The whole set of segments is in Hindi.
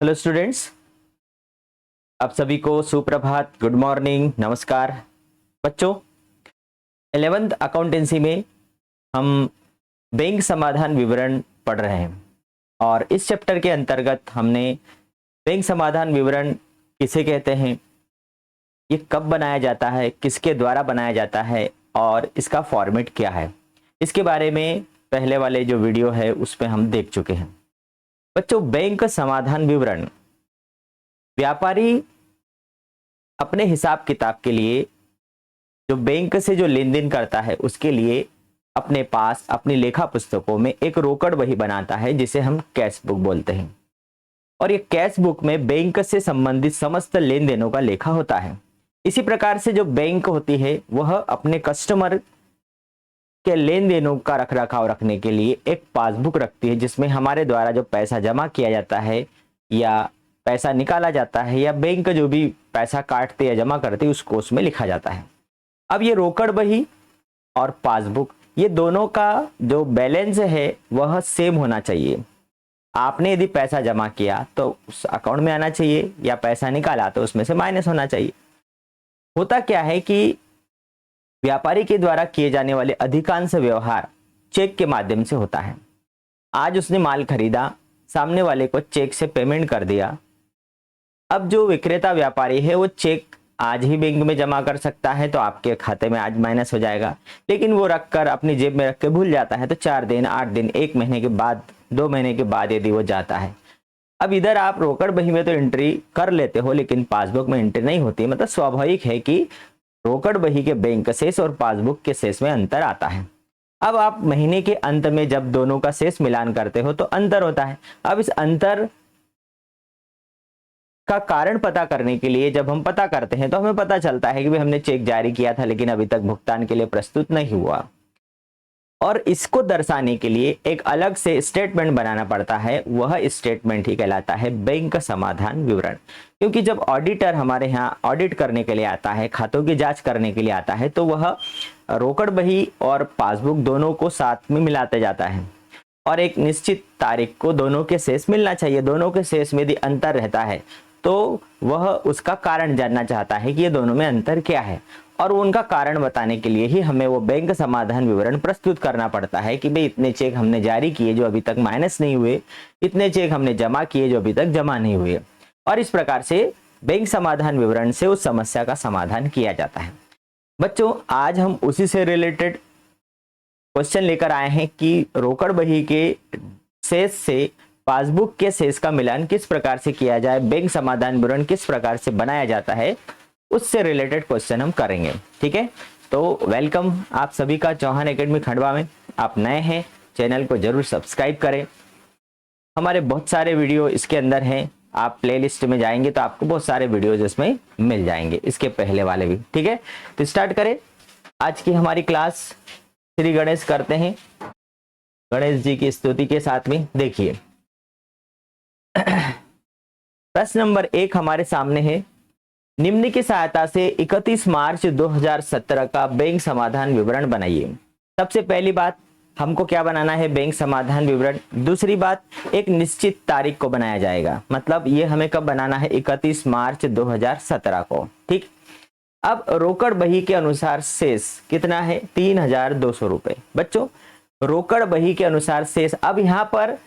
हेलो स्टूडेंट्स, आप सभी को सुप्रभात, गुड मॉर्निंग, नमस्कार। बच्चों, 11th अकाउंटेंसी में हम बैंक समाधान विवरण पढ़ रहे हैं और इस चैप्टर के अंतर्गत हमने बैंक समाधान विवरण किसे कहते हैं, ये कब बनाया जाता है, किसके द्वारा बनाया जाता है और इसका फॉर्मेट क्या है, इसके बारे में पहले वाले जो वीडियो है उस पर हम देख चुके हैं। बच्चों, बैंक समाधान विवरण व्यापारी अपने हिसाब किताब के लिए जो बैंक से जो लेन देन करता है उसके लिए अपने पास अपनी लेखा पुस्तकों में एक रोकड़ बही बनाता है जिसे हम कैश बुक बोलते हैं। और ये कैश बुक में बैंक से संबंधित समस्त लेन देनों का लेखा होता है। इसी प्रकार से जो बैंक होती है वह अपने कस्टमर के लेन देनों का रख रखाव रखने के लिए एक पासबुक रखती है जिसमें हमारे द्वारा जो पैसा जमा किया जाता है या पैसा निकाला जाता है या बैंक जो भी पैसा काटते या जमा करते उसको उसमें लिखा जाता है। अब ये रोकड़ बही और पासबुक, ये दोनों का जो बैलेंस है वह सेम होना चाहिए। आपने यदि पैसा जमा किया तो उस अकाउंट में आना चाहिए या पैसा निकाला तो उसमें से माइनस होना चाहिए। होता क्या है कि व्यापारी के द्वारा किए जाने वाले अधिकांश व्यवहार चेक के माध्यम से होता है। आज उसने माल खरीदा, सामने वाले को चेक से पेमेंट कर दिया। अब जो विक्रेता व्यापारी है वो चेक आज ही बैंक में जमा कर सकता है तो आपके खाते में आज माइनस हो जाएगा, लेकिन वो रखकर अपनी जेब में रख के भूल जाता है तो 4 दिन, 8 दिन, 1 महीने के बाद, 2 महीने के बाद यदि वो जाता है। अब इधर आप रोकड़ बही में तो एंट्री कर लेते हो लेकिन पासबुक में एंट्री नहीं होती। मतलब स्वाभाविक है कि रोकड़ बही के बैंक शेष और पासबुक के शेष में अंतर आता है। अब आप महीने के अंत में जब दोनों का शेष मिलान करते हो तो अंतर होता है। अब इस अंतर का कारण पता करने के लिए जब हम पता करते हैं तो हमें पता चलता है कि भाई हमने चेक जारी किया था लेकिन अभी तक भुगतान के लिए प्रस्तुत नहीं हुआ, और इसको दर्शाने के लिए एक अलग से स्टेटमेंट बनाना पड़ता है। वह स्टेटमेंट ही कहलाता है बैंक समाधान विवरण। क्योंकि जब ऑडिटर हमारे यहाँ ऑडिट करने के लिए आता है, खातों की जांच करने के लिए आता है, तो वह रोकड़ बही और पासबुक दोनों को साथ में मिलाते जाता है और एक निश्चित तारीख को दोनों के शेष मिलना चाहिए। दोनों के शेष में यदि अंतर रहता है तो वह उसका कारण जानना चाहता है कि ये दोनों में अंतर क्या है, और उनका कारण बताने के लिए ही हमें वो बैंक समाधान विवरण प्रस्तुत करना पड़ता है कि भाई इतने चेक हमने जारी किए जो अभी तक माइनस नहीं हुए, इतने चेक हमने जमा किए जो अभी तक जमा नहीं हुए। और इस प्रकार से बैंक समाधान विवरण से उस समस्या का समाधान किया जाता है। बच्चों, आज हम उसी से रिलेटेड क्वेश्चन लेकर आए हैं कि रोकड़ बही के शेष से पासबुक के शेष का मिलान किस प्रकार से किया जाए, बैंक समाधान विवरण किस प्रकार से बनाया जाता है, उससे रिलेटेड क्वेश्चन हम करेंगे। ठीक है, तो वेलकम आप सभी का चौहान एकेडमी खंडवा में। आप नए हैं, चैनल को जरूर सब्सक्राइब करें। हमारे बहुत सारे वीडियो इसके अंदर हैं, आप प्लेलिस्ट में जाएंगे तो आपको बहुत सारे वीडियोज इसमें मिल जाएंगे, इसके पहले वाले भी। ठीक है, तो स्टार्ट करें आज की हमारी क्लास। श्री गणेश करते हैं, गणेश जी की स्तुति के साथ में। देखिए प्रश्न नंबर 1 हमारे सामने है, निम्न की सहायता से 31 मार्च 2017 का बैंक समाधान विवरण बनाइए। सबसे पहली बात, हमको क्या बनाना है, बैंक समाधान विवरण। दूसरी बात, एक निश्चित तारीख को बनाया जाएगा। मतलब ये हमें कब बनाना है, 31 मार्च 2017 को। ठीक, अब रोकड़ बही के अनुसार शेष कितना है, 3200 रुपए। बच्चों, रोकड़ बही के अनुसार शेष, अब यहाँ पर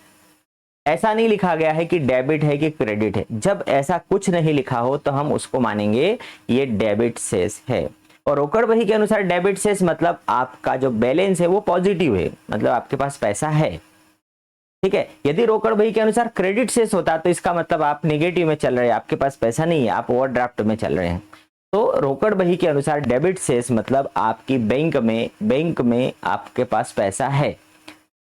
ऐसा नहीं लिखा गया है कि डेबिट है कि क्रेडिट है। जब ऐसा कुछ नहीं लिखा हो तो हम उसको मानेंगे ये डेबिट शेष है। और रोकड़ बही के अनुसार डेबिट शेष मतलब आपका जो बैलेंस है वो पॉजिटिव है, मतलब आपके पास पैसा है। ठीक है, यदि रोकड़ बही के अनुसार क्रेडिट शेष होता तो इसका मतलब आप नेगेटिव में चल रहे हैं, आपके पास पैसा नहीं है, आप ओवरड्राफ्ट में चल रहे हैं। तो रोकड़ बही के अनुसार डेबिट शेष मतलब आपकी बैंक में आपके पास पैसा है,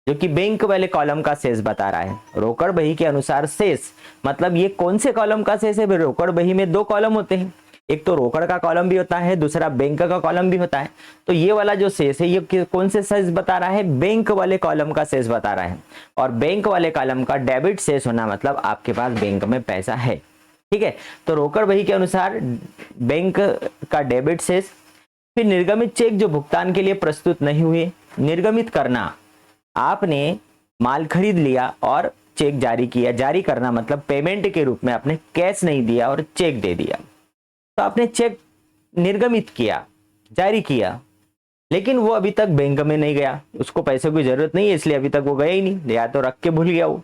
जो कि बैंक वाले कॉलम का शेष बता रहा है। रोकड़ बही के अनुसार शेष मतलब ये कौन से कॉलम का शेष है। रोकड़ बही में 2 कॉलम होते हैं, एक तो रोकड़ का कॉलम भी होता है, दूसरा बैंक का कॉलम भी होता है। तो ये वाला जो शेष है ये कौन से शेष बता रहा है, बैंक वाले कॉलम का शेष बता रहा है। और बैंक वाले कॉलम का डेबिट शेष होना मतलब आपके पास बैंक में पैसा है। ठीक है, तो रोकड़ बही के अनुसार बैंक का डेबिट शेष। फिर निर्गमित चेक जो भुगतान के लिए प्रस्तुत नहीं हुए, निर्गमित करना, आपने माल खरीद लिया और चेक जारी किया, जारी करना मतलब पेमेंट के रूप में आपने कैश नहीं दिया और चेक दे दिया, तो आपने चेक निर्गमित किया, जारी किया, लेकिन वो अभी तक बैंक में नहीं गया, उसको पैसे की जरूरत नहीं है इसलिए अभी तक वो गया ही नहीं, या तो रख के भूल गया वो।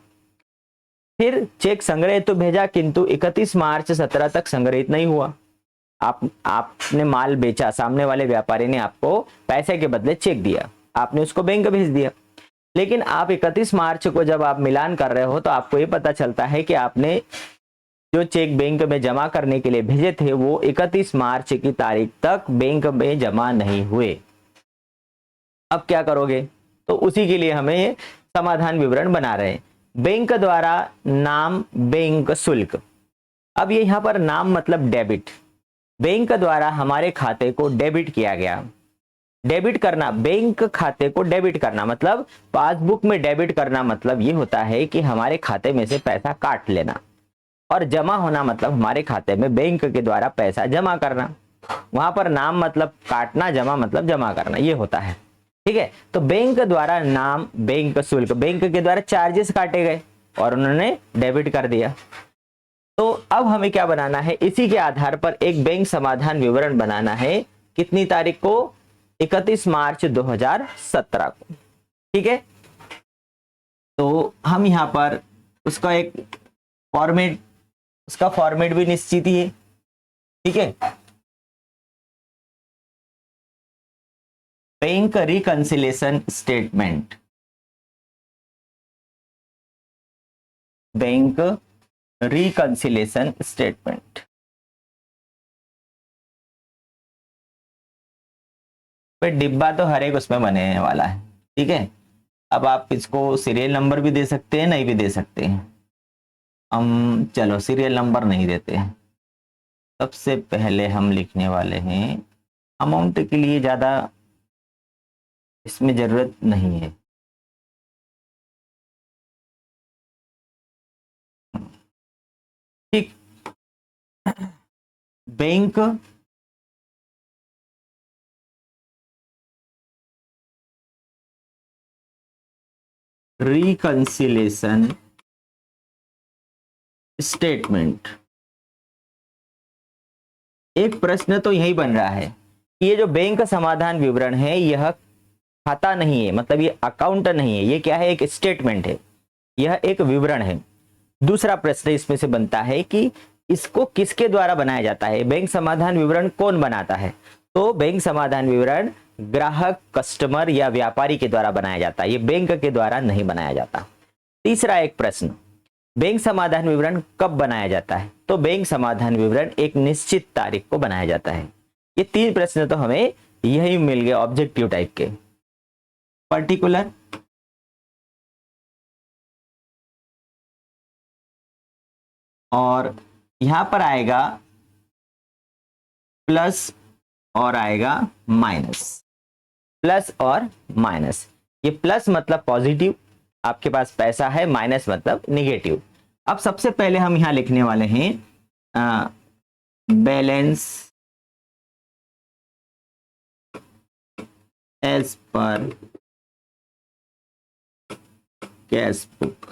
फिर चेक संग्रहित तो भेजा, किंतु 31 मार्च 17 तक संग्रहित नहीं हुआ। आपने माल बेचा, सामने वाले व्यापारी ने आपको पैसे के बदले चेक दिया, आपने उसको बैंक भेज दिया, लेकिन आप 31 मार्च को जब आप मिलान कर रहे हो तो आपको ये पता चलता है कि आपने जो चेक बैंक में जमा करने के लिए भेजे थे वो 31 मार्च की तारीख तक बैंक में जमा नहीं हुए। अब क्या करोगे? तो उसी के लिए हमें ये समाधान विवरण बना रहे हैं। बैंक द्वारा नाम बैंक शुल्क। अब ये यहां पर नाम मतलब डेबिट, बैंक द्वारा हमारे खाते को डेबिट किया गया। डेबिट करना, बैंक खाते को डेबिट करना मतलब पासबुक में डेबिट करना मतलब ये होता है कि हमारे खाते में से पैसा काट लेना, और जमा होना मतलब हमारे खाते में बैंक के द्वारा पैसा जमा करना। वहां पर नाम मतलब काटना, जमा मतलब जमा करना, ये होता है। ठीक है, तो बैंक द्वारा नाम बैंक शुल्क, बैंक के द्वारा चार्जेस काटे गए और उन्होंने डेबिट कर दिया। तो अब हमें क्या बनाना है? इसी के आधार पर एक बैंक समाधान विवरण बनाना है। कितनी तारीख को? 31 मार्च 2017 को। ठीक है, तो हम यहां पर उसका एक फॉर्मेट, उसका फॉर्मेट भी निश्चित ही है। ठीक है, bank reconciliation statement, bank reconciliation statement. डिब्बा तो हर एक उसमें बनने वाला है। ठीक है, अब आप इसको सीरियल नंबर भी दे सकते हैं, नहीं भी दे सकते हैं। हम चलो सीरियल नंबर नहीं देते हैं। सबसे पहले हम लिखने वाले हैं, अमाउंट के लिए ज्यादा इसमें जरूरत नहीं है। ठीक, बैंक रिकंसिलेशन स्टेटमेंट। एक प्रश्न तो यही बन रहा है कि ये जो बैंक समाधान विवरण है यह खाता नहीं है, मतलब ये अकाउंट नहीं है, ये क्या है? एक स्टेटमेंट है, यह एक विवरण है। दूसरा प्रश्न इसमें से बनता है कि इसको किसके द्वारा बनाया जाता है? बैंक समाधान विवरण कौन बनाता है? तो बैंक समाधान विवरण ग्राहक, कस्टमर या व्यापारी के द्वारा बनाया जाता है, ये बैंक के द्वारा नहीं बनाया जाता। तीसरा एक प्रश्न, बैंक समाधान विवरण कब बनाया जाता है? तो बैंक समाधान विवरण एक निश्चित तारीख को बनाया जाता है। ये तीन प्रश्न तो हमें यही मिल गए ऑब्जेक्टिव टाइप के। पर्टिकुलर, और यहां पर आएगा प्लस और आएगा माइनस, प्लस और माइनस। ये प्लस मतलब पॉजिटिव, आपके पास पैसा है, माइनस मतलब निगेटिव। अब सबसे पहले हम यहां लिखने वाले हैं balance as per cash book.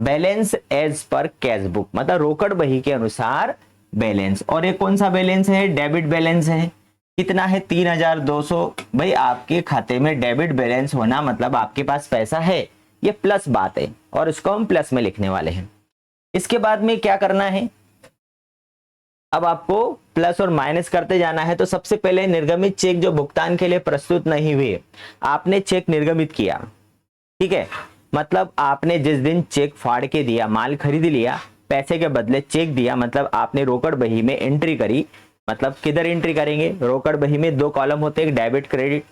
Balance as per cash book मतलब रोकड़ बही के अनुसार बैलेंस। और ये कौन सा बैलेंस है? डेबिट बैलेंस है। कितना है? 3200। भाई आपके खाते में डेबिट बैलेंस होना मतलब आपके पास पैसा है, ये प्लस बात है और इसको हम प्लस में लिखने वाले हैं। इसके बाद में क्या करना है? अब आपको प्लस और माइनस करते जाना है। तो सबसे पहले निर्गमित चेक जो भुगतान के लिए प्रस्तुत नहीं हुए, आपने चेक निर्गमित किया। ठीक है, मतलब आपने जिस दिन चेक फाड़ के दिया, माल खरीद लिया, पैसे के बदले चेक दिया, मतलब आपने रोकड़ बही में एंट्री करी। मतलब किधर एंट्री करेंगे? रोकड़ बही में दो कॉलम होते हैं, डेबिट क्रेडिट।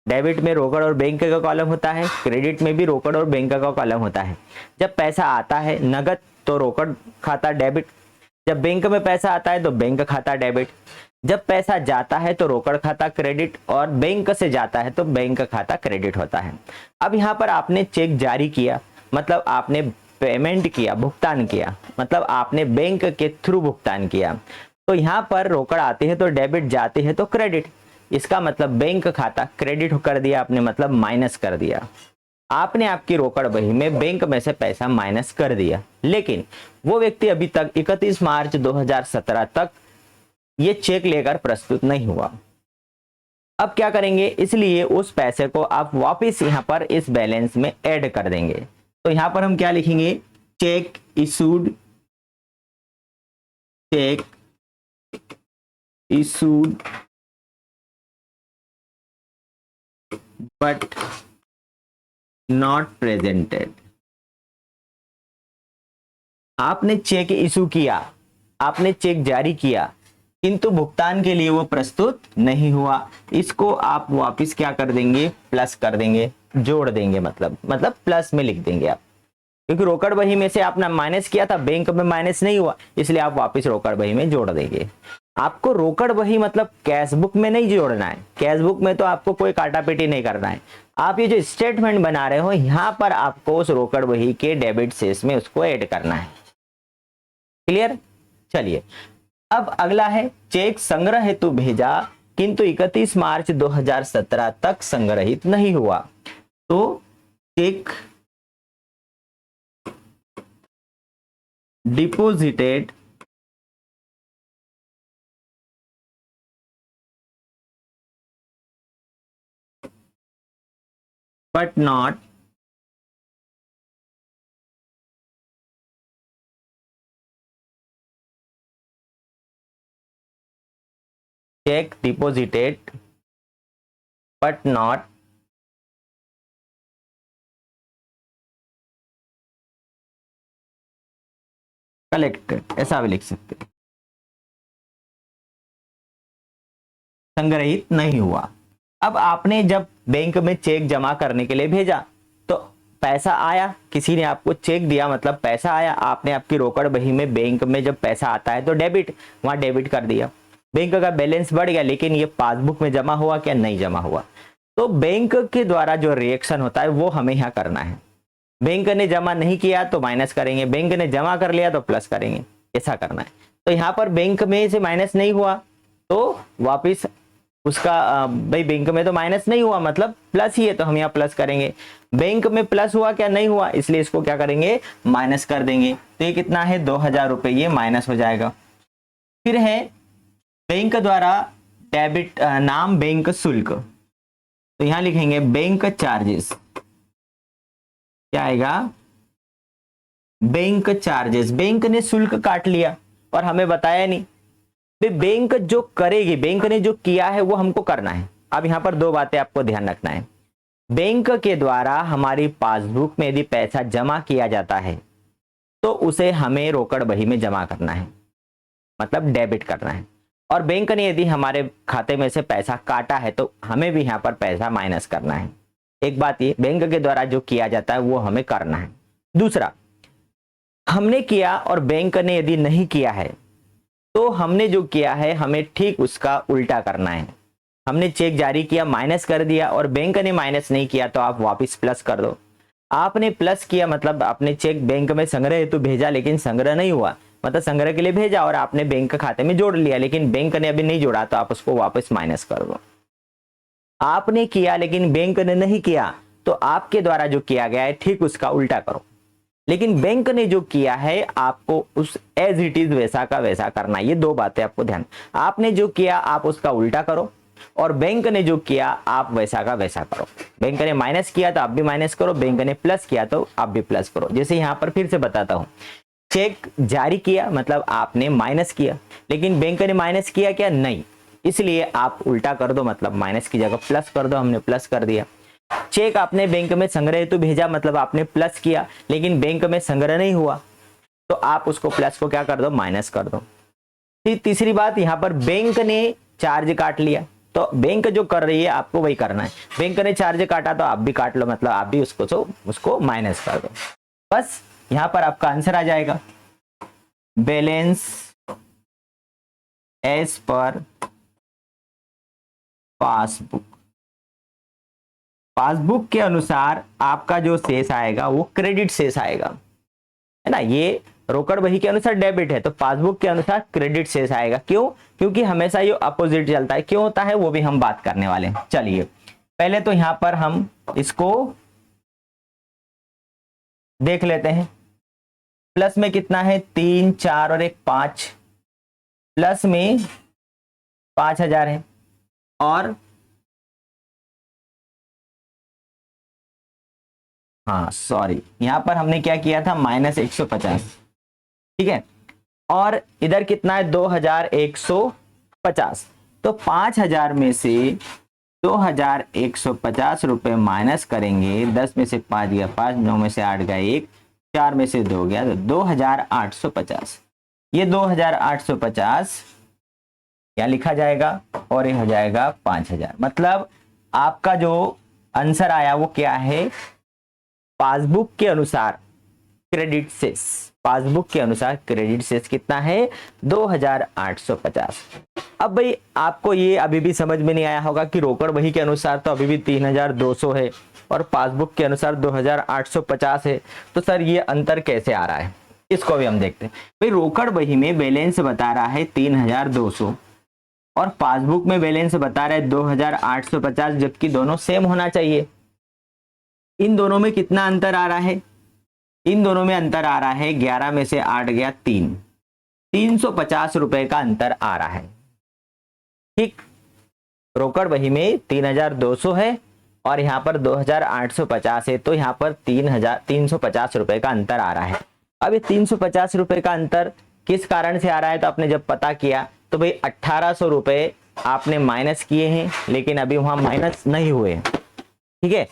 डेबिट में रोकड़ और बैंक का कॉलम होता है, क्रेडिट में भी रोकड़ और बैंक का कॉलम होता है। जब पैसा आता है नगद तो रोकड़ खाता डेबिट, जब बैंक में पैसा आता है तो बैंक खाता डेबिट, जब पैसा जाता है तो रोकड़ खाता क्रेडिट, और बैंक से जाता है तो बैंक खाता क्रेडिट होता है। अब यहाँ पर आपने चेक जारी किया मतलब आपने पेमेंट किया, भुगतान किया, मतलब आपने बैंक के थ्रू भुगतान किया। तो यहाँ पर रोकड़ आते हैं तो डेबिट, जाते हैं तो क्रेडिट। इसका मतलब बैंक खाता क्रेडिट कर दिया आपने, मतलब माइनस कर दिया। आपने आपकी रोकड़ बही में बैंक में से पैसा माइनस कर दिया, लेकिन वो व्यक्ति अभी तक 31 मार्च 2017 तक ये चेक लेकर प्रस्तुत नहीं हुआ। अब क्या करेंगे, इसलिए उस पैसे को आप वापस यहां पर इस बैलेंस में ऐड कर देंगे। तो यहां पर हम क्या लिखेंगे, check issued, check issued but not presented. आपने चेक इशू किया, आपने चेक जारी किया, किंतु भुगतान के लिए वो प्रस्तुत नहीं हुआ। इसको आप वापस क्या कर देंगे, प्लस कर देंगे, जोड़ देंगे, मतलब प्लस में लिख देंगे आप, क्योंकि रोकड़ बही में से आपने माइनस किया था, बैंक में माइनस नहीं हुआ, इसलिए आप वापस रोकड़ बही में जोड़ देंगे। आपको रोकड़ बही मतलब कैश बुक में नहीं जोड़ना है, कैश बुक में तो आपको कोई काटा पेटी नहीं करना है। आप ये जो स्टेटमेंट बना रहे हो, यहां पर आपको उस रोकड़ बही के डेबिट शेष में उसको ऐड करना है। क्लियर? चलिए, अब अगला है, चेक संग्रह हेतु भेजा किंतु 31 मार्च 2017 तक संग्रहित नहीं हुआ। तो check deposited but not check deposited but not collected, ऐसा भी लिख सकते हैं, संग्रहित नहीं हुआ। अब आपने जब बैंक में चेक जमा करने के लिए भेजा तो पैसा आया, किसी ने आपको चेक दिया मतलब पैसा आया, आपने आपकी रोकड़ बही में, बैंक में जब पैसा आता है तो डेबिट, वहां डेबिट कर दिया, बैंक का बैलेंस बढ़ गया, लेकिन ये पासबुक में जमा हुआ क्या, नहीं जमा हुआ। तो बैंक के द्वारा जो रिएक्शन होता है वो हमें यहाँ करना है। बैंक ने जमा नहीं किया तो माइनस करेंगे, बैंक ने जमा कर लिया तो प्लस करेंगे, ऐसा करना है। तो यहाँ पर बैंक में से माइनस नहीं हुआ तो वापिस उसका भाई बैंक में तो माइनस नहीं हुआ मतलब प्लस ही है, तो हम यहाँ प्लस करेंगे। बैंक में प्लस हुआ क्या, नहीं हुआ, इसलिए इसको क्या करेंगे, माइनस कर देंगे। तो ये कितना है, 2000 रुपये, ये माइनस हो जाएगा। फिर है बैंक द्वारा डेबिट, नाम बैंक शुल्क, तो यहां लिखेंगे बैंक चार्जेस, क्या आएगा, बैंक चार्जेस। बैंक ने शुल्क काट लिया और हमें बताया नहीं, बैंक जो करेगी, बैंक ने जो किया है वो हमको करना है। अब यहां पर दो बातें आपको ध्यान रखना है। बैंक के द्वारा हमारी पासबुक में यदि पैसा जमा किया जाता है तो उसे हमें रोकड़ बही में जमा करना है, मतलब डेबिट करना है। और बैंक ने यदि हमारे खाते में से पैसा काटा है तो हमें भी यहाँ पर पैसा माइनस करना है। एक बात ये, बैंक के द्वारा जो किया जाता है वो हमें करना है। दूसरा, हमने किया और बैंक ने यदि नहीं किया है तो हमने जो किया है हमें ठीक उसका उल्टा करना है। हमने चेक जारी किया, माइनस कर दिया, और बैंक ने माइनस नहीं किया तो आप वापस प्लस कर दो। आपने प्लस किया मतलब आपने चेक बैंक में संग्रह हेतु भेजा, लेकिन संग्रह नहीं हुआ, मतलब संग्रह के लिए भेजा और आपने बैंक खाते में जोड़ लिया, लेकिन बैंक ने अभी नहीं जोड़ा, तो आप उसको वापस माइनस कर दो। आपने किया लेकिन बैंक ने नहीं किया तो आपके द्वारा जो किया गया है ठीक उसका उल्टा करो। लेकिन बैंक ने जो किया है आपको उस एज इट इज वैसा का वैसा करना है। ये दो बातें आपको ध्यान, आपने जो किया आप उसका उल्टा करो, और बैंक ने जो किया आप वैसा का वैसा करो। बैंक ने माइनस किया तो आप भी माइनस करो, बैंक ने प्लस किया तो आप भी प्लस करो। जैसे यहां पर फिर से बताता हूं, चेक जारी किया मतलब आपने माइनस किया, लेकिन बैंक ने माइनस किया क्या, नहीं, इसलिए आप उल्टा कर दो, मतलब माइनस की जगह प्लस कर दो, हमने प्लस कर दिया। चेक आपने बैंक में संग्रह हेतु भेजा मतलब आपने प्लस किया, लेकिन बैंक में संग्रह नहीं हुआ तो आप उसको प्लस को क्या कर दो, माइनस कर दो। तीसरी बात, यहाँ पर बैंक ने चार्ज काट लिया तो बैंक जो कर रही है आपको वही करना है। बैंक ने चार्ज काटा तो आप भी काट लो, मतलब आप भी उसको माइनस कर दो। बस यहां पर आपका आंसर आ जाएगा, balance as per passbook. Passbook के अनुसार आपका जो शेष आएगा वो क्रेडिट शेष आएगा, है ना। ये रोकड़ बही के अनुसार डेबिट है तो पासबुक के अनुसार क्रेडिट शेष आएगा। क्यों? क्योंकि हमेशा ये अपोजिट चलता है। क्यों होता है वो भी हम बात करने वाले हैं। चलिए, पहले तो यहां पर हम इसको देख लेते हैं। प्लस में कितना है, 3 4 और एक 5, प्लस में 5,000 है, और हाँ सॉरी, यहां पर हमने क्या किया था, -150, ठीक है। और इधर कितना है, 2,150। तो 5,000 में से 2,150 रुपए माइनस करेंगे, 10 में से 5 गया 5, 9 में से 8 गया 1, 4 में से 2 गया तो 2,850। ये 2,850 क्या लिखा जाएगा, और ये हो जाएगा 5,000। मतलब आपका जो आंसर आया वो क्या है, पासबुक के अनुसार क्रेडिट सेस, पासबुक के अनुसार क्रेडिट सेस कितना है, 2,850। अब भाई आपको ये अभी भी समझ में नहीं आया होगा कि रोकड़ बही के अनुसार तो अभी भी 3,200 है और पासबुक के अनुसार 2,850 है, तो सर ये अंतर कैसे आ रहा है, इसको भी हम देखते हैं। भाई रोकड़ बही में बैलेंस बता रहा है 3,200 और पासबुक में बैलेंस बता रहा है 2,850, जबकि दोनों सेम होना चाहिए। इन दोनों में कितना अंतर आ रहा है, इन दोनों में अंतर आ रहा है 11 में से 8 गया 3, 350 रुपए का अंतर आ रहा है। ठीक, रोकड़ बही में 3,200 है और यहाँ पर 2,850 है, तो यहाँ पर 3,350 रुपए का अंतर आ रहा है। अब ये 350 रुपए का अंतर किस कारण से आ रहा है, तो आपने जब पता किया तो भाई 1,800 रुपए आपने माइनस किए हैं, लेकिन अभी वहां माइनस नहीं हुए, ठीक है।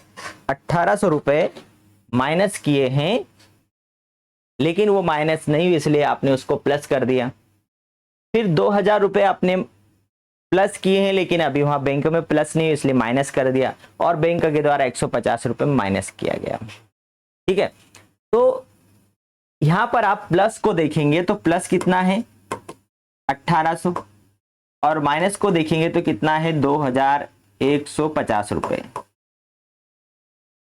1,800 रुपए माइनस किए हैं, लेकिन वो माइनस नहीं हुई, इसलिए आपने उसको प्लस कर दिया। फिर 2,000 रुपए आपने प्लस किए हैं, लेकिन अभी वहां बैंक में प्लस नहीं, इसलिए माइनस कर दिया, और बैंक के द्वारा 150 रुपए माइनस किया गया, ठीक है। तो यहां पर आप प्लस को देखेंगे तो प्लस कितना है, 1,800, और माइनस को देखेंगे तो कितना है, 2,150 रुपए।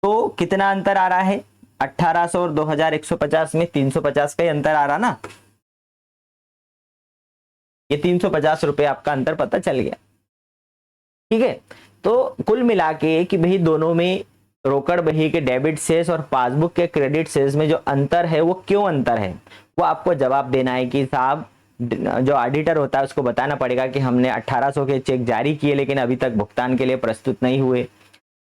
तो कितना अंतर आ रहा है, 1,800 और 2,150 में 350 का ही अंतर आ रहा ना, ये 350 रुपए आपका अंतर पता चल गया, ठीक है। तो कुल मिला के कि भाई दोनों में रोकड़ बही के डेबिट शेष और पासबुक के क्रेडिट शेष में जो अंतर है वो क्यों अंतर है, वो आपको जवाब देना है कि साहब, जो ऑडिटर होता है उसको बताना पड़ेगा कि हमने 1,800 के चेक जारी किए लेकिन अभी तक भुगतान के लिए प्रस्तुत नहीं हुए,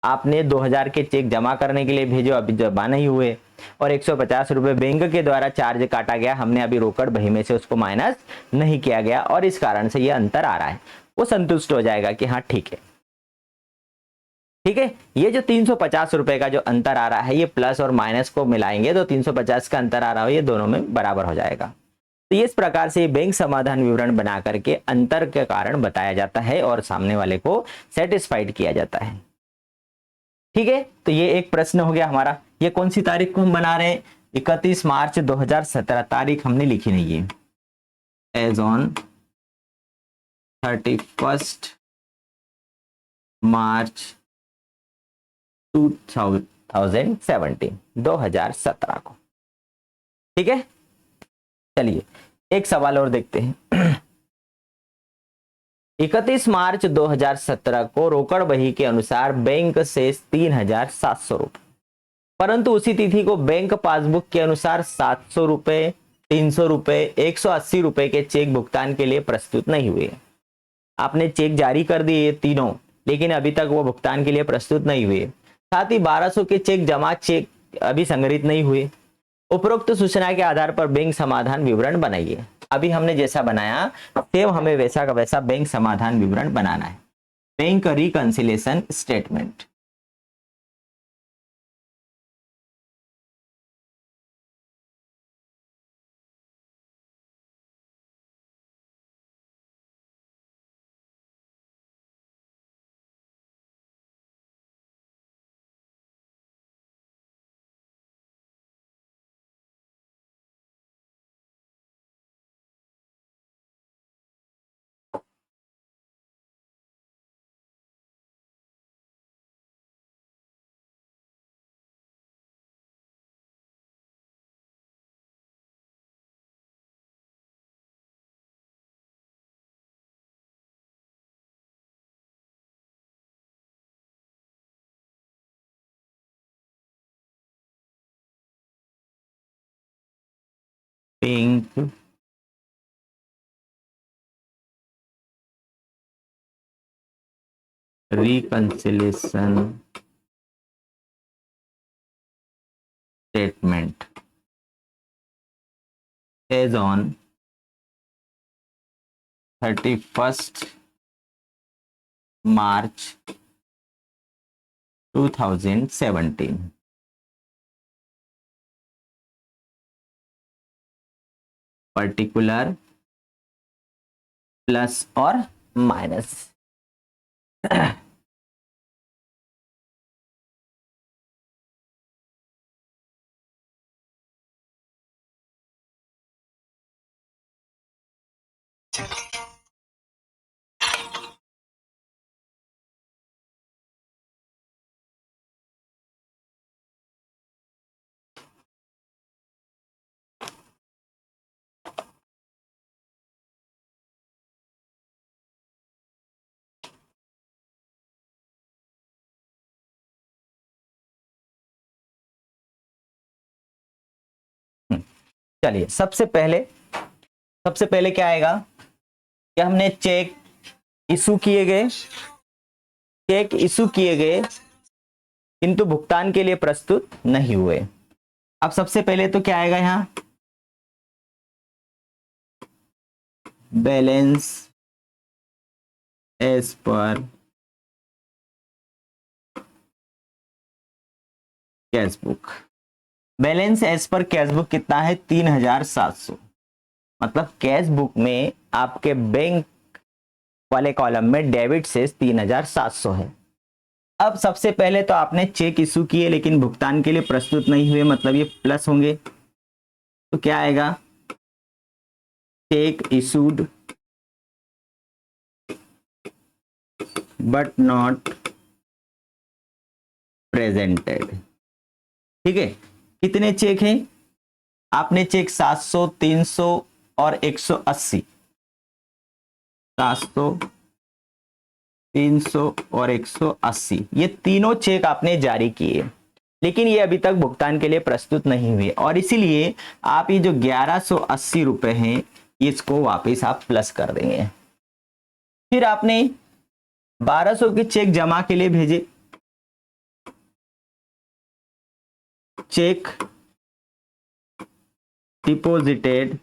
आपने 2,000 के चेक जमा करने के लिए भेजो, अभी जमा नहीं हुए, और 150 रुपए बैंक के द्वारा चार्ज काटा गया, हमने अभी रोकड़ बही में से उसको माइनस नहीं किया गया, और इस कारण से ये अंतर आ रहा है। वो संतुष्ट हो जाएगा कि हाँ ठीक है, ठीक है। ये जो 350 रुपए का जो अंतर आ रहा है, ये प्लस और माइनस को मिलाएंगे तो 350 का अंतर आ रहा है, ये दोनों में बराबर हो जाएगा। तो इस प्रकार से बैंक समाधान विवरण बना करके अंतर के कारण बताया जाता है और सामने वाले को सेटिस्फाइड किया जाता है, ठीक है। तो ये एक प्रश्न हो गया हमारा। ये कौन सी तारीख को हम बना रहे हैं, 31 मार्च 2017, तारीख हमने लिखी नहीं है, एज ऑन 31 मार्च 2017 को, ठीक है। चलिए एक सवाल और देखते हैं। 31 मार्च 2017 को रोकड़ बही के अनुसार बैंक शेष 3,700 रुपए, परंतु उसी तिथि को बैंक पासबुक के अनुसार 700 रुपए, 300 रुपए, 180 रुपए के चेक भुगतान के लिए प्रस्तुत नहीं हुए। आपने चेक जारी कर दिए तीनों, लेकिन अभी तक वो भुगतान के लिए प्रस्तुत नहीं हुए। साथ ही 1,200 के चेक जमा चेक अभी संग्रहित नहीं हुए। उपरोक्त सूचना के आधार पर बैंक समाधान विवरण बनाइए। अभी हमने जैसा बनाया सेम हमें वैसा का वैसा बैंक समाधान विवरण बनाना है, bank reconciliation statement. Thank you. Reconciliation statement as on 31st March 2017। Particular plus और माइनस। चलिए सबसे पहले क्या आएगा कि हमने चेक इशू किए गए किंतु भुगतान के लिए प्रस्तुत नहीं हुए। अब सबसे पहले तो क्या आएगा यहां, balance as per cash book. Balance as per cash book कितना है, 3700। मतलब कैश बुक में आपके बैंक वाले कॉलम में डेबिट से 3700 है। अब सबसे पहले तो आपने चेक इशू किए लेकिन भुगतान के लिए प्रस्तुत नहीं हुए, मतलब ये प्लस होंगे। तो क्या आएगा, check issued but not presented. ठीक है, कितने चेक हैं, आपने चेक 700, 300 और 180, 700, 300 और 180, ये तीनों चेक आपने जारी किए लेकिन ये अभी तक भुगतान के लिए प्रस्तुत नहीं हुए, और इसीलिए आप ये जो 1180 रुपए हैं इसको वापस आप प्लस कर देंगे। फिर आपने 1200 के चेक जमा के लिए भेजे, check deposited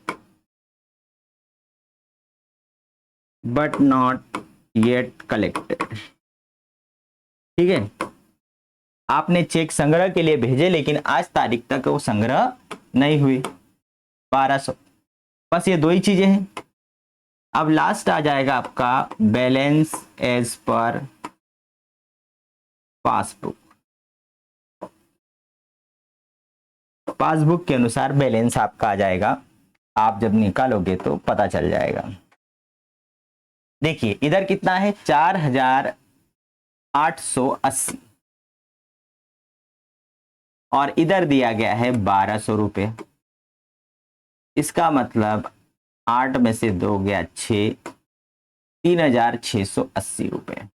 but not yet collected. ठीक है, आपने चेक संग्रह के लिए भेजे लेकिन आज तारीख तक वो संग्रह नहीं हुई, 1200। बस ये दो ही चीजें हैं। अब लास्ट आ जाएगा आपका balance as per passbook. Passbook के अनुसार बैलेंस आपका आ जाएगा, आप जब निकालोगे तो पता चल जाएगा। देखिए इधर कितना है, 4880 और इधर दिया गया है 1200 रुपये। इसका मतलब 8 में से 2 गया 6, 3680 रुपये।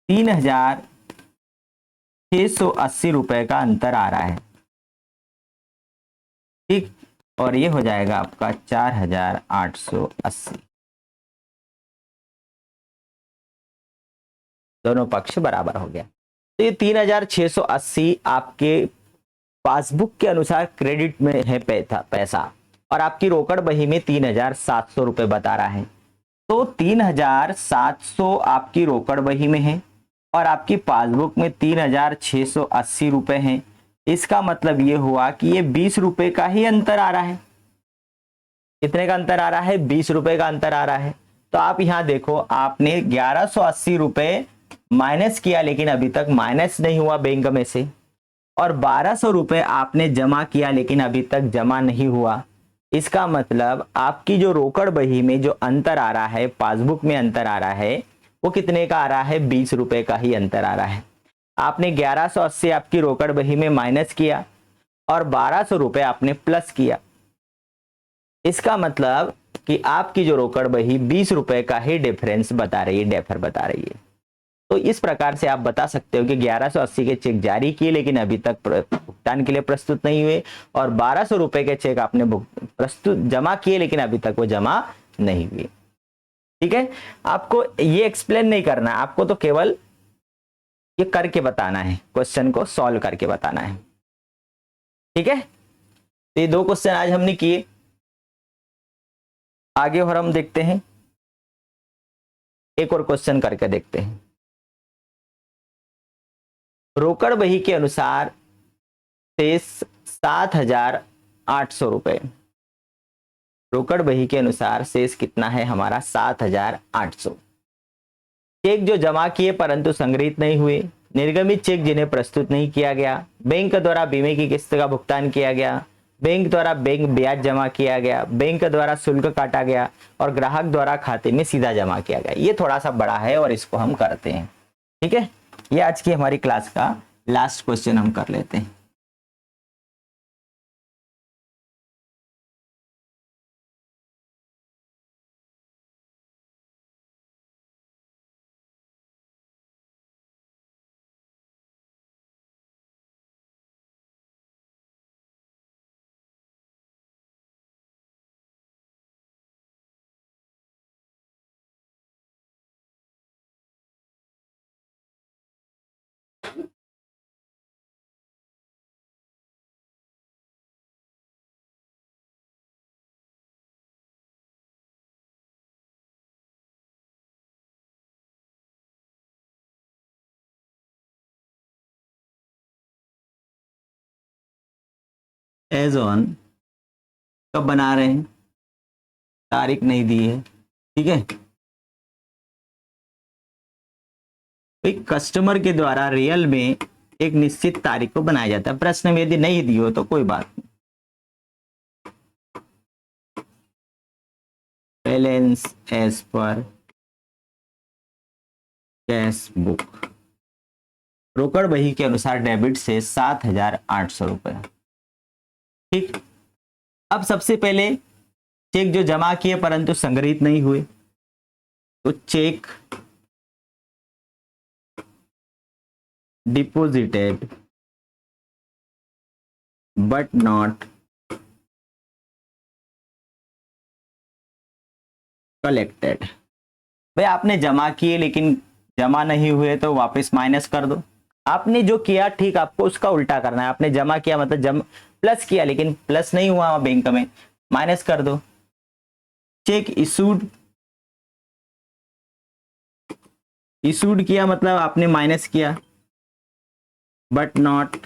3680 रुपये का अंतर आ रहा है। ठीक, और ये हो जाएगा आपका 4880। दोनों पक्ष बराबर हो गया। तो ये 3680 आपके पासबुक के अनुसार क्रेडिट में है पैसा, और आपकी रोकड़ बही में 3700 रुपये बता रहा है। तो 3700 आपकी रोकड़ बही में है और आपकी पासबुक में 3680 रुपये हैं। इसका मतलब ये हुआ कि ये 20 रुपये का ही अंतर आ रहा है। कितने का अंतर आ रहा है, 20 रुपये का अंतर आ रहा है। तो आप यहां देखो, आपने 1180 रुपये माइनस किया लेकिन अभी तक माइनस नहीं हुआ बैंक में से, और 1200 रुपये आपने जमा किया लेकिन अभी तक जमा नहीं हुआ। इसका मतलब आपकी जो रोकड़ बही में जो अंतर आ रहा है, पासबुक में अंतर आ रहा है, वो कितने का आ रहा है, 20 रुपये का ही अंतर आ रहा है। आपने 1180 आपकी रोकड़ बही में माइनस किया और 1200 रुपये आपने प्लस किया। इसका मतलब कि आपकी जो रोकड़ बही 20 रुपये का ही डिफरेंस बता रही है, डेफर बता रही है। तो इस प्रकार से आप बता सकते हो कि 1180 के चेक जारी किए लेकिन अभी तक भुगतान के लिए प्रस्तुत नहीं हुए, और 1200 रुपए के चेक आपने प्रस्तुत जमा किए लेकिन अभी तक वो जमा नहीं हुए। ठीक है, आपको ये एक्सप्लेन नहीं करना है, आपको तो केवल ये करके बताना है, क्वेश्चन को सॉल्व करके बताना है। ठीक है, तो ये 2 क्वेश्चन आज हमने किए। आगे और हम देखते हैं, एक और क्वेश्चन करके देखते हैं। रोकड़ बही के अनुसार शेष 7,800 रुपए। रोकड़ बही के अनुसार शेष कितना है हमारा? 7,800। चेक जो जमा किए परंतु संग्रहित नहीं हुए, निर्गमित चेक जिन्हें प्रस्तुत नहीं किया गया, बैंक द्वारा बीमे की किस्त का भुगतान किया गया, बैंक द्वारा बैंक ब्याज जमा किया गया, बैंक द्वारा शुल्क काटा गया और ग्राहक द्वारा खाते में सीधा जमा किया गया। ये थोड़ा सा बड़ा है और इसको हम करते हैं। ठीक है, ये आज की हमारी क्लास का लास्ट क्वेश्चन हम कर लेते हैं। एज ऑन कब बना रहे हैं, तारीख नहीं दी है। ठीक है, एक कस्टमर के द्वारा रियल में एक निश्चित तारीख को बनाया जाता है। प्रश्न में यदि नहीं दी हो तो कोई बात नहीं। Balance as per cash book, रोकड़ बही के अनुसार डेबिट से 7,800 रुपए। ठीक, अब सबसे पहले चेक जो जमा किए परंतु संग्रहित नहीं हुए, तो check deposited but not collected. भाई आपने जमा किए लेकिन जमा नहीं हुए तो वापस माइनस कर दो। आपने जो किया ठीक, आपको उसका उल्टा करना है। आपने जमा किया मतलब प्लस किया लेकिन प्लस नहीं हुआ बैंक में, माइनस कर दो। चेक इशूड किया मतलब आपने माइनस किया, बट नॉट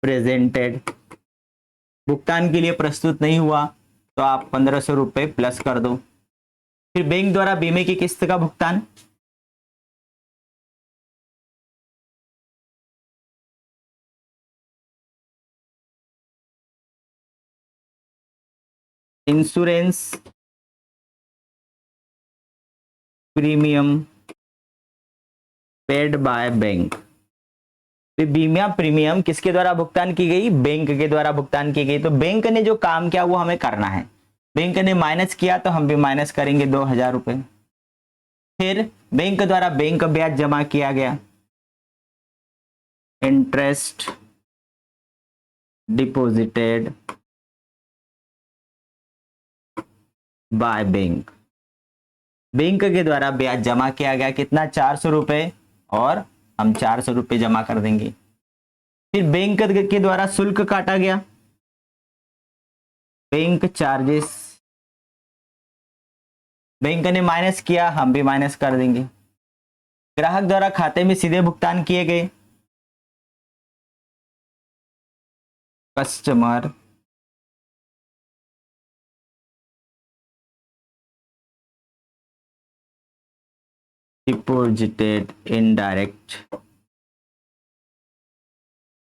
प्रेजेंटेड, भुगतान के लिए प्रस्तुत नहीं हुआ तो आप 1,500 रुपए प्लस कर दो। फिर बैंक द्वारा बीमे की किस्त का भुगतान, insurance premium paid by bank. बीमा प्रीमियम किसके द्वारा भुगतान की गई? बैंक के द्वारा भुगतान की गई। तो बैंक ने जो काम किया वो हमें करना है। बैंक ने माइनस किया तो हम भी माइनस करेंगे 2,000 रुपए। फिर बैंक द्वारा बैंक ब्याज जमा किया गया, interest deposited by bank, bank के द्वारा ब्याज जमा किया गया कितना? 400 रुपए, और हम 400 रुपए जमा कर देंगे। फिर बैंक के द्वारा शुल्क काटा गया, बैंक चार्जेस, बैंक ने माइनस किया, हम भी माइनस कर देंगे। ग्राहक द्वारा खाते में सीधे भुगतान किए गए, कस्टमर डिपॉजिटेड इनडायरेक्ट,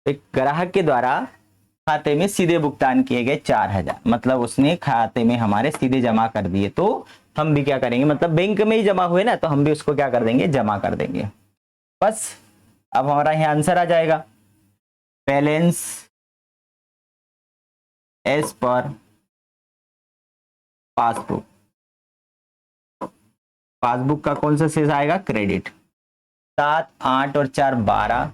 एक ग्राहक के द्वारा खाते में सीधे भुगतान किए गए 4,000, मतलब उसने खाते में हमारे सीधे जमा कर दिए। तो हम भी क्या करेंगे, मतलब बैंक में ही जमा हुए ना, तो हम भी उसको क्या कर देंगे? जमा कर देंगे। बस अब हमारा यहाँ आंसर आ जाएगा, balance as per passbook. Passbook का कौन सा शेष आएगा? क्रेडिट। 7, 8 और 4 12,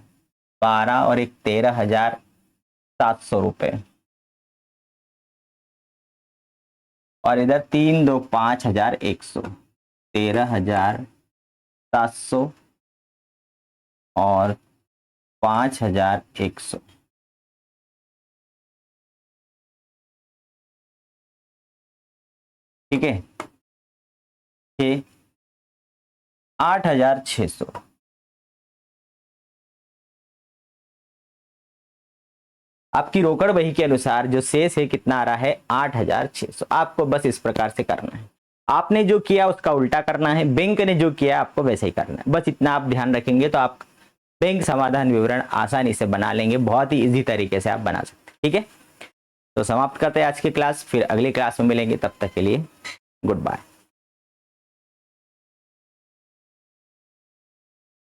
12 और 1 13,700 रुपए। और इधर 3 2 5,100, 13,700 और 5,100। ठीक है, 8,600। आपकी रोकड़ बही के अनुसार जो शेष है कितना आ रहा है 8,600। आपको बस इस प्रकार से करना है, आपने जो किया उसका उल्टा करना है, बैंक ने जो किया आपको वैसे ही करना है। बस इतना आप ध्यान रखेंगे तो आप बैंक समाधान विवरण आसानी से बना लेंगे, बहुत ही इजी तरीके से आप बना सकते हैं। ठीक है, तो समाप्त करते हैं आज की क्लास, फिर अगली क्लास में मिलेंगे, तब तक के लिए गुड बाय।